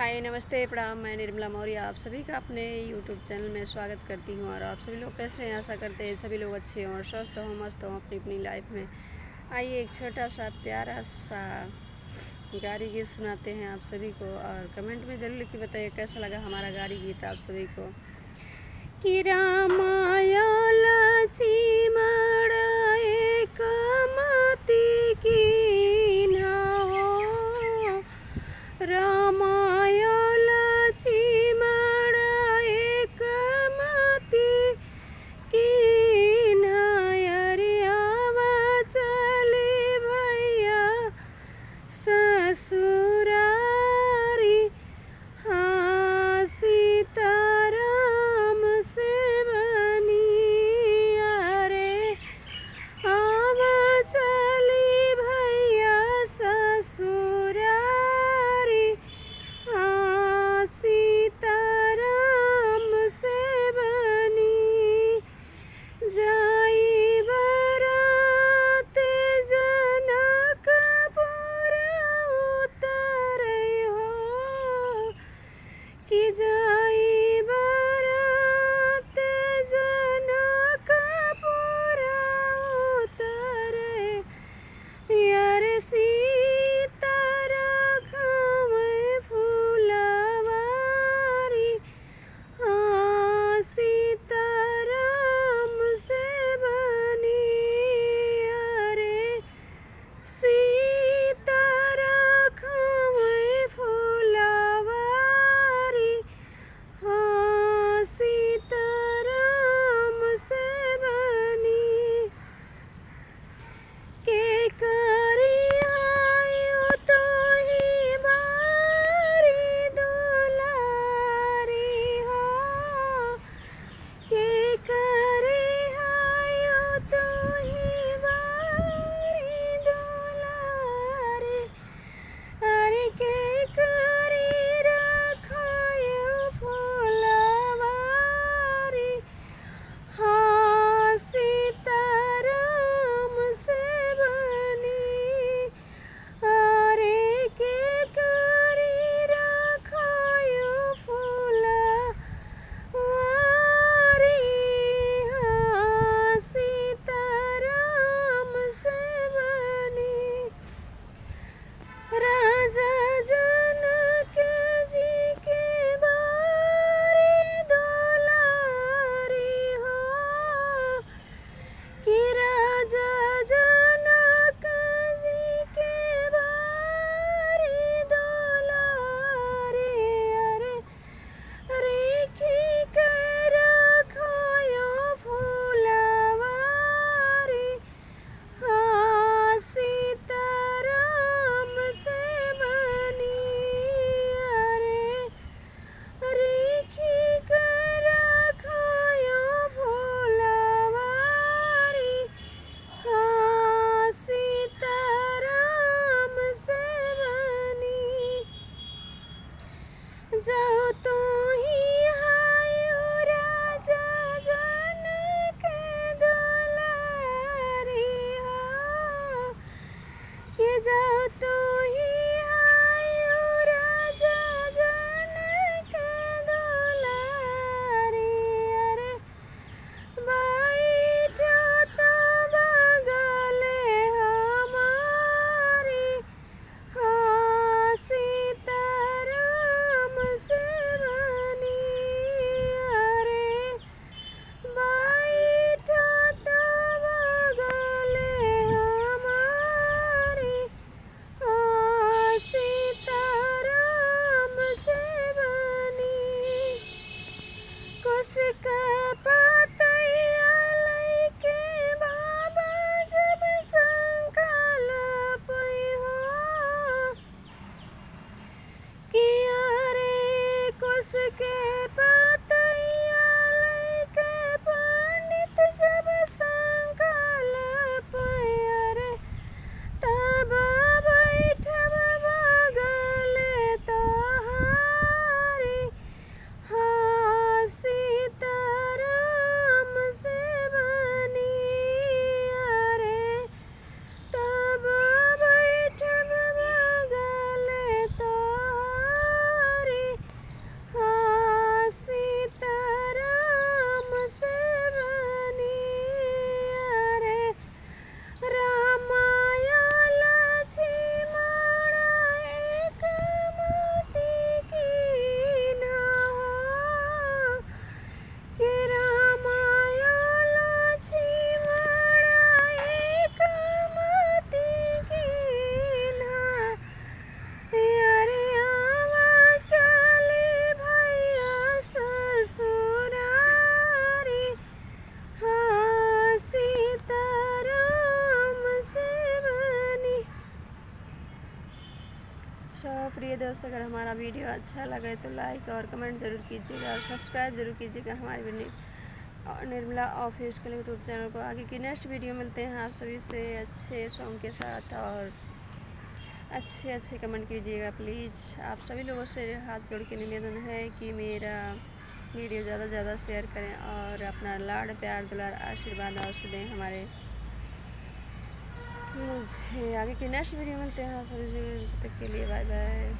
हाय नमस्ते प्रणाम। मैं निर्मला मौर्य आप सभी का अपने यूट्यूब चैनल में स्वागत करती हूँ। और आप सभी लोग कैसे हैं? आशा करते हैं सभी लोग अच्छे हों और स्वस्थ हों, मस्त हों अपनी अपनी लाइफ में। आइए एक छोटा सा प्यारा सा गाड़ी गीत सुनाते हैं आप सभी को, और कमेंट में ज़रूर लिख के बताइए कैसा लगा हमारा गाड़ी गीत आप सभी को। कि रामायण चिमड़ एक मति कीन्हा हो, रामायण चिमड़ एक मति कीन्हा, अरियावा चली भैया ससुरारी, हाँ सीताराम से बनी, अरे आवा चली भैया ससुरारी, हाँ सीताराम से बनी। जाई बरात जनकपुर उतरे हो, कि जाई बरात जनकपुर उतरे, यार सीता रखमै फुलवारी, हाँ सीताराम से बनी, अरे सीता रखमै फुलवारी, हाँ सीताराम से बनी। के करी आयो तो ही बारी दुलारी हो, के करी आयो तो ही बारी दुलारी, अरे के करी रखायो फुलवारी, हाँ सीताराम से बनी, अरे के करी रखायो फुलवारी, हाँ सीताराम से बनी। राजा जनक जी के बारी दुलारी हो, कि राजा जनक जी के बारी दुलारी, अरे रेखी के रखायो फुलवारी, हाँ सीताराम से बनी, अरे रेखी के रखायो फुलवारी, हाँ सीताराम से बनी। जाओ तो ही आयो राजा जनक दुलारी हो, कि जाओ तो ही आयो राजा जनक दुलारी, अरे बैठो तो बगले हमारी, हाँ सीताराम से बनी, अरे बैठो तो बगले हमारी, हाँ सीताराम से बनी। कुछ का पतैया लैके बाबा जब संकल्प हो, कि अरे कुछ के पतैया लैके पंडित जब संकल्प, अरे तब बैठब बगले तोहारी, हाँ सीताराम से बनी, अरे तब बैठब बगले तोहारी, हमारा वीडियो अच्छा लगे तो लाइक और कमेंट ज़रूर कीजिएगा और सब्सक्राइब ज़रूर कीजिएगा हमारे और निर्मला ऑफिशियल यूट्यूब चैनल को। आगे की नेक्स्ट वीडियो मिलते हैं आप सभी से अच्छे सॉन्ग के साथ, और अच्छे अच्छे कमेंट कीजिएगा प्लीज़। आप सभी लोगों से हाथ जोड़ के निवेदन है कि मेरा वीडियो ज़्यादा से ज़्यादा शेयर करें और अपना लाड प्यार दुलार आशीर्वाद अवश्य दें हमारे मुझे। आगे की नेक्स्ट वीडियो मिलते हैं आप सभी से, तब तक के लिए बाय बाय।